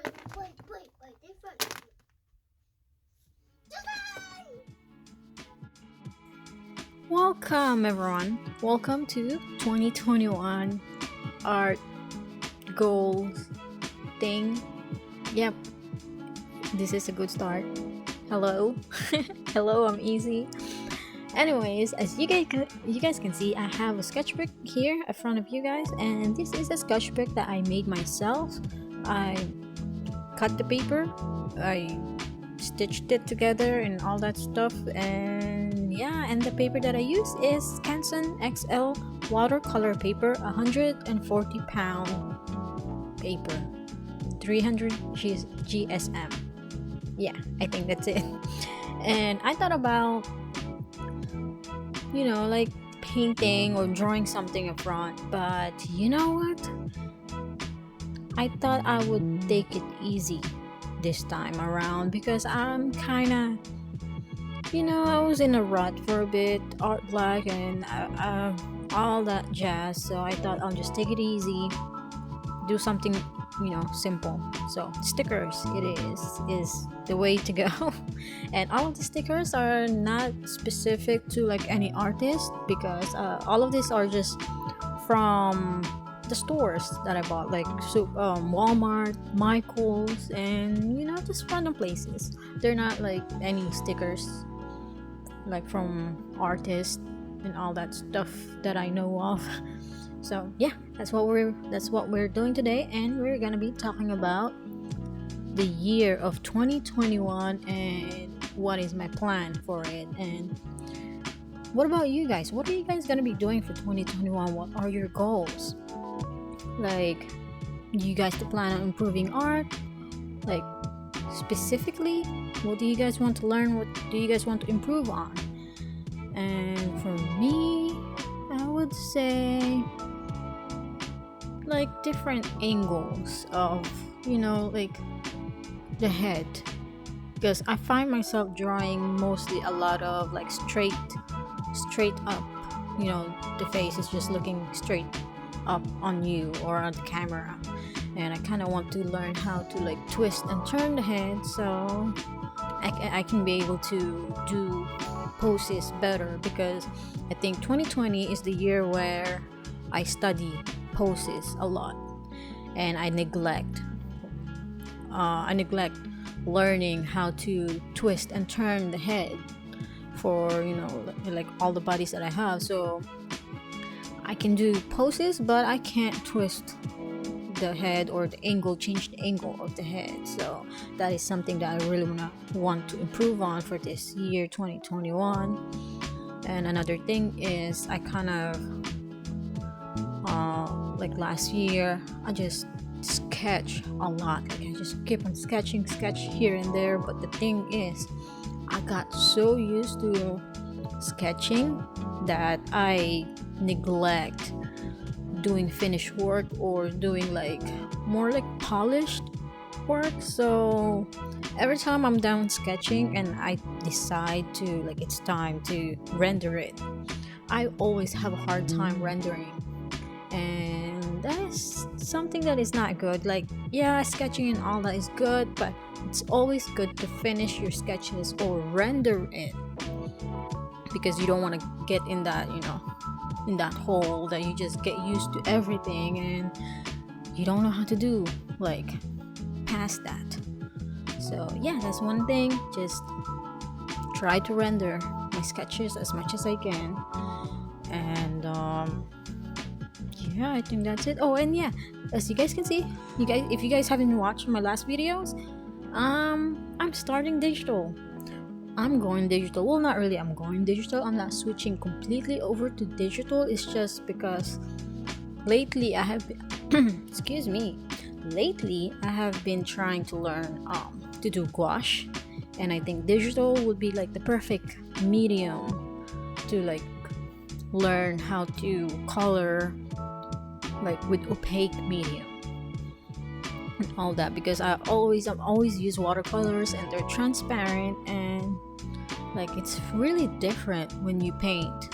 wait. In front of you. Welcome, everyone. Welcome to 2021 art goals thing. Yep, this is a good start. Hello, hello. I'm Easy. Anyways, as you guys can see, I have a sketchbook here in front of you guys, and this is a sketchbook that I made myself. I cut the paper, I stitched it together and all that stuff, and yeah, and the paper that I use is Canson XL watercolor paper, 140-pound paper, 300 GSM. Yeah, I think that's it. And I thought about, like painting or drawing something up front, but you know what? I thought I would take it easy this time around because I'm kind of, I was in a rut for a bit, art black and all that jazz. So I thought I'll just take it easy, do something, simple. So stickers, is the way to go. And all of the stickers are not specific to like any artist because all of these are just from the stores that I bought, like Walmart, Michaels, and just random places. They're not like any stickers like from artists and all that stuff that I know of. So yeah, that's what we're doing today, and we're gonna be talking about the year of 2021 and what is my plan for it. And what about you guys? What are you guys gonna be doing for 2021? What are your goals? Like, do you guys plan on improving art? Like, specifically, what do you guys want to learn? What do you guys want to improve on? And for me, I would say like different angles of, like the head. Because I find myself drawing mostly a lot of like straight up. The face is just looking straight up on you or on the camera, and I kind of want to learn how to like twist and turn the head so I can be able to do poses better, because I think 2020 is the year where I study poses a lot and I neglect learning how to twist and turn the head for like all the bodies that I have. So I can do poses, but I can't twist the head or change the angle of the head. So that is something that I really want to improve on for this year 2021. And another thing is I kind of like last year I just sketch a lot. Like I just keep on sketch here and there. But the thing is, I got so used to sketching that I neglect doing finished work or doing like more like polished work. So every time I'm done sketching and I decide to like it's time to render it, I always have a hard time rendering, and that is something that is not good. Like, yeah, sketching and all that is good, but it's always good to finish your sketches or render it, because you don't want to get in that in that hole that you just get used to everything and you don't know how to do like past that. So yeah, that's one thing. Just try to render my sketches as much as I can. And yeah, I think that's it. Oh, and yeah, as you guys can see, if you guys haven't watched my last videos, I'm starting digital. I'm going digital. Well, not really. I'm going digital. I'm not switching completely over to digital. It's just because lately I have been excuse me. Lately I have been trying to learn to do gouache, and I think digital would be like the perfect medium to like learn how to color like with opaque medium and all that, because I've always used watercolors and they're transparent, and like it's really different when you paint.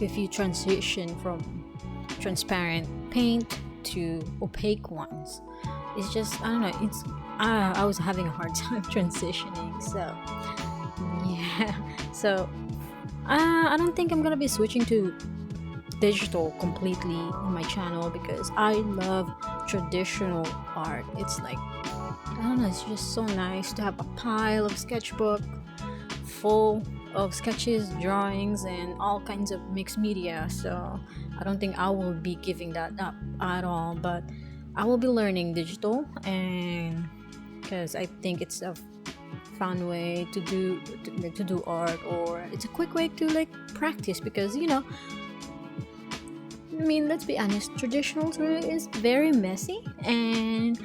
If you transition from transparent paint to opaque ones, it's just, I don't know, it's I was having a hard time transitioning. So yeah. So I don't think I'm gonna be switching to digital completely in my channel because I love traditional art. It's like, I don't know, it's just so nice to have a pile of sketchbook full of sketches, drawings, and all kinds of mixed media. So I don't think I will be giving that up at all. But I will be learning digital, and because I think it's a fun way to do art, or it's a quick way to like practice because I mean, let's be honest, traditional is very messy, and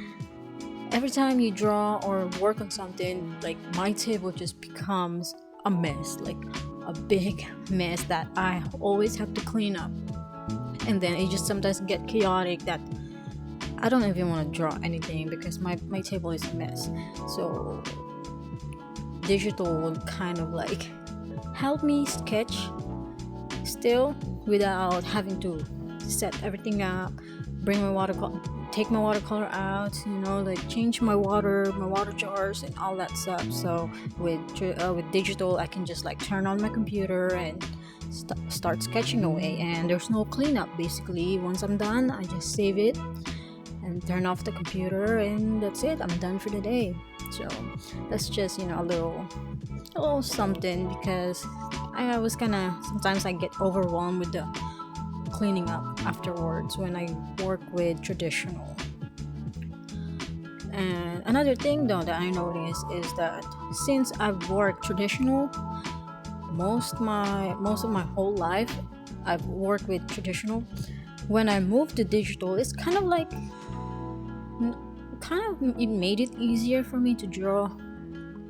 every time you draw or work on something, like my table just becomes a mess, like a big mess that I always have to clean up. And then it just sometimes get chaotic that I don't even want to draw anything because my table is a mess. So digital will kind of like help me sketch still without having to set everything up, bring my watercolor, take my watercolor out, like change my water jars and all that stuff. So with digital, I can just like turn on my computer and start sketching away, and there's no cleanup. Basically, once I'm done, I just save it and turn off the computer, and that's it. I'm done for the day. So that's just a little something, because I was kind of, sometimes I get overwhelmed with the cleaning up afterwards when I work with traditional. And another thing though that I noticed is that since I've worked traditional most of my whole life, I've worked with traditional. When I moved to digital, it's kind of like it made it easier for me to draw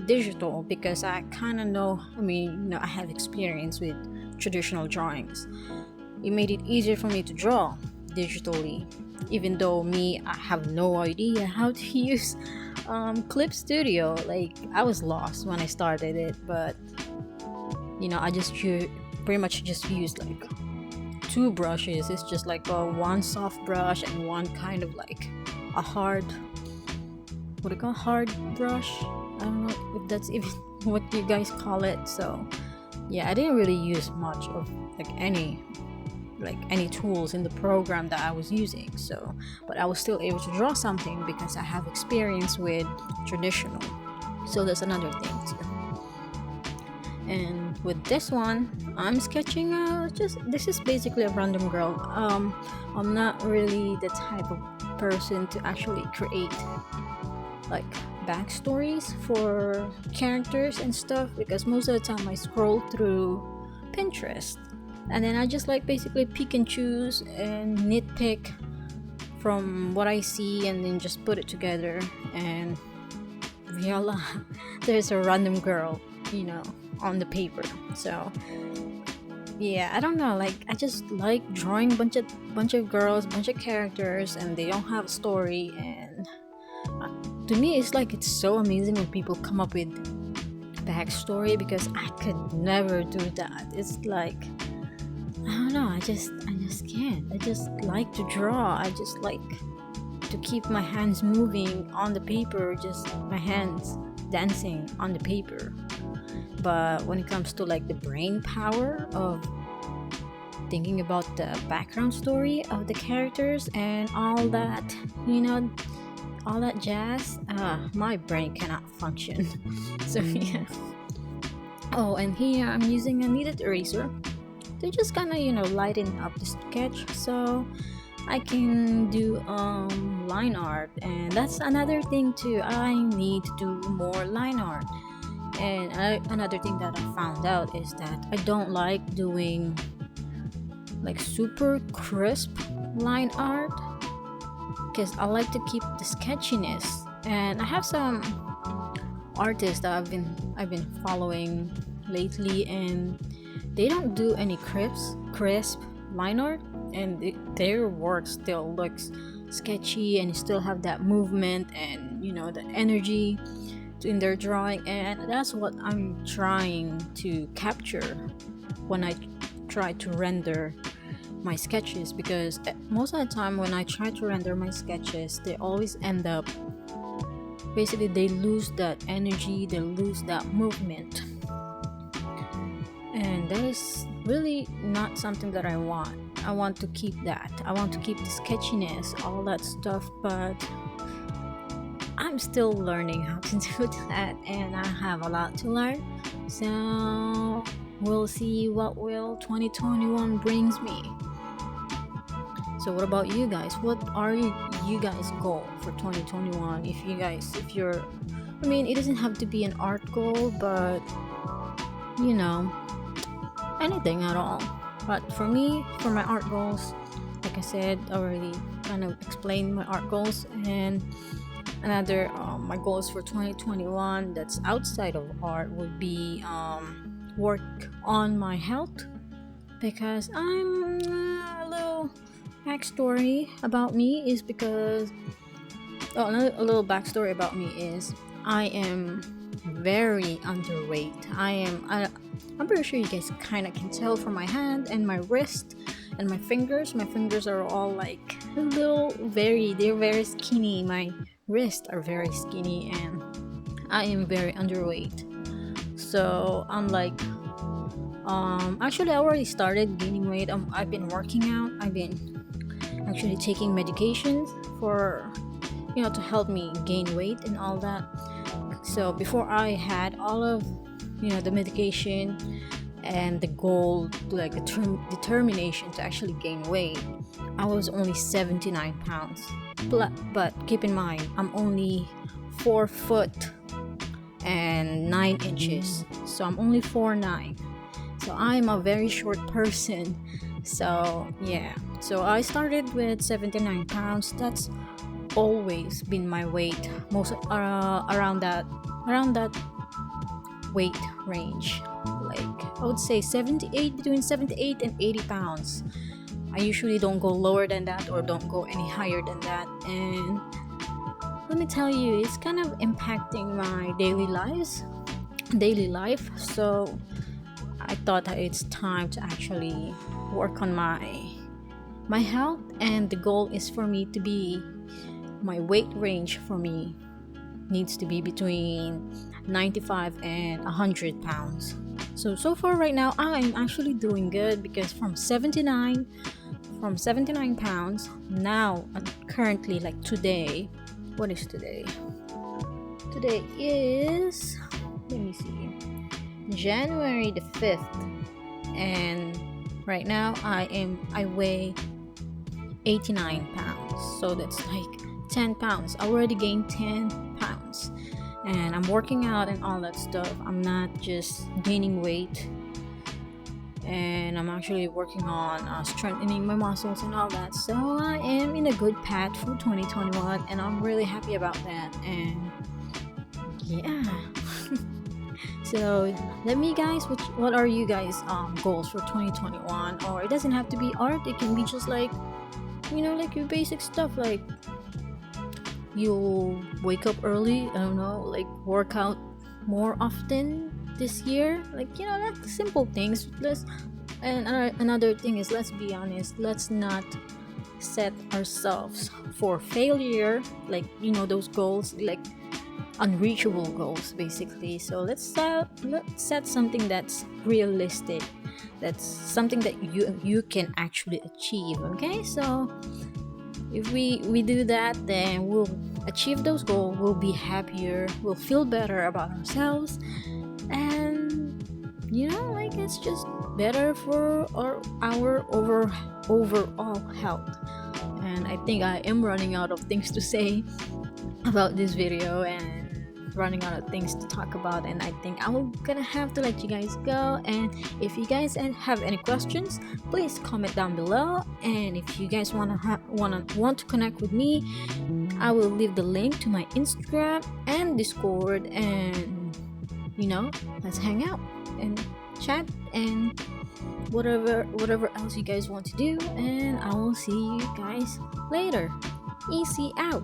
digital because I kind of know. I mean, I have experience with traditional drawings. It made it easier for me to draw digitally, even though I have no idea how to use Clip Studio. Like, I was lost when I started it, but I just pretty much just used like two brushes. It's just like one soft brush and one kind of like a hard, what do you call hard brush? I don't know if that's even what you guys call it. So yeah, I didn't really use much of any tools in the program that I was using. So, but I was still able to draw something because I have experience with traditional. So that's another thing too. And with this one, I'm sketching this is basically a random girl. I'm not really the type of person to actually create like backstories for characters and stuff, because most of the time I scroll through Pinterest and then I just like basically pick and choose and nitpick from what I see and then just put it together, and voila, there's a random girl, on the paper. So yeah, I don't know, like I just like drawing bunch of girls, bunch of characters, and they don't have a story. And to me, it's so amazing when people come up with backstory, because I could never do that. It's like, I don't know, I just can't. I just like to draw. I just like to keep my hands moving on the paper, just my hands dancing on the paper. But when it comes to like the brain power of thinking about the background story of the characters and all that, all that jazz, my brain cannot function. So yeah. Oh, and here I'm using a kneaded eraser to just kind of lighten up the sketch so I can do line art. And that's another thing too, I need to do more line art. And another thing that I found out is that I don't like doing like super crisp line art, because I like to keep the sketchiness. And I have some artists that I've been following lately, and they don't do any crisp line art, and their work still looks sketchy and still have that movement and the energy in their drawing. And that's what I'm trying to capture when I try to render my sketches, because most of the time when I try to render my sketches, they always end up, basically they lose that energy, they lose that movement, and that is really not something that I want. I want to keep that. I want to keep the sketchiness, all that stuff, but I'm still learning how to do that, and I have a lot to learn. So we'll see what will 2021 brings me. So what about you guys? What are you guys' goal for 2021? If you're, I mean, it doesn't have to be an art goal, but anything at all. But for me, for my art goals, like I said, already kind of explained my art goals, and another my goals for 2021 that's outside of art would be work on my health, because I'm a little backstory about me is because a little backstory about me is I am very underweight. I'm pretty sure you guys kind of can tell from my hand and my wrist and my fingers. My fingers are all like they're very skinny. My wrists are very skinny, and I am very underweight. So I'm like, actually I already started gaining weight. I've been working out. I've been actually taking medications for, to help me gain weight and all that. So before I had all of, the medication and the goal, like the determination to actually gain weight, I was only 79 pounds. But keep in mind, I'm only 4 foot and 9 inches. So I'm only 4'9". So I'm a very short person. So yeah. So I started with 79 pounds. That's always been my weight, most around that weight range. Like I would say between 78 and 80 pounds. I usually don't go lower than that or don't go any higher than that. And let me tell you, it's kind of impacting my daily life. So I thought that it's time to actually work on my health, and the goal is for me to be, my weight range for me needs to be between 95 and 100 pounds. So far right now I'm actually doing good, because from 79 pounds now, currently, like today, what is today? Today is, let me see, January the 5th, and right now I weigh 89 pounds. So that's like 10 pounds. I already gained 10 pounds, and I'm working out and all that stuff. I'm not just gaining weight, and I'm actually working on strengthening my muscles and all that. So I am in a good path for 2021, and I'm really happy about that. And yeah. So let me guys, what are you guys goals for 2021? Or it doesn't have to be art, it can be just like, like your basic stuff, like you'll wake up early, I don't know, like work out more often this year, like that's simple things. Another thing is, let's be honest, let's not set ourselves for failure, like those goals, like unreachable goals basically. So let's set something that's realistic, that's something that you can actually achieve. Okay, so if we do that, then we'll achieve those goals, we'll be happier, we'll feel better about ourselves, and like it's just better for our overall health. And I think I am running out of things to say about this video, and running out of things to talk about, and I think I'm gonna have to let you guys go. And if you guys have any questions, please comment down below, and if you guys want to connect with me, I will leave the link to my Instagram and Discord, and let's hang out and chat and whatever else you guys want to do, and I will see you guys later. Easy out.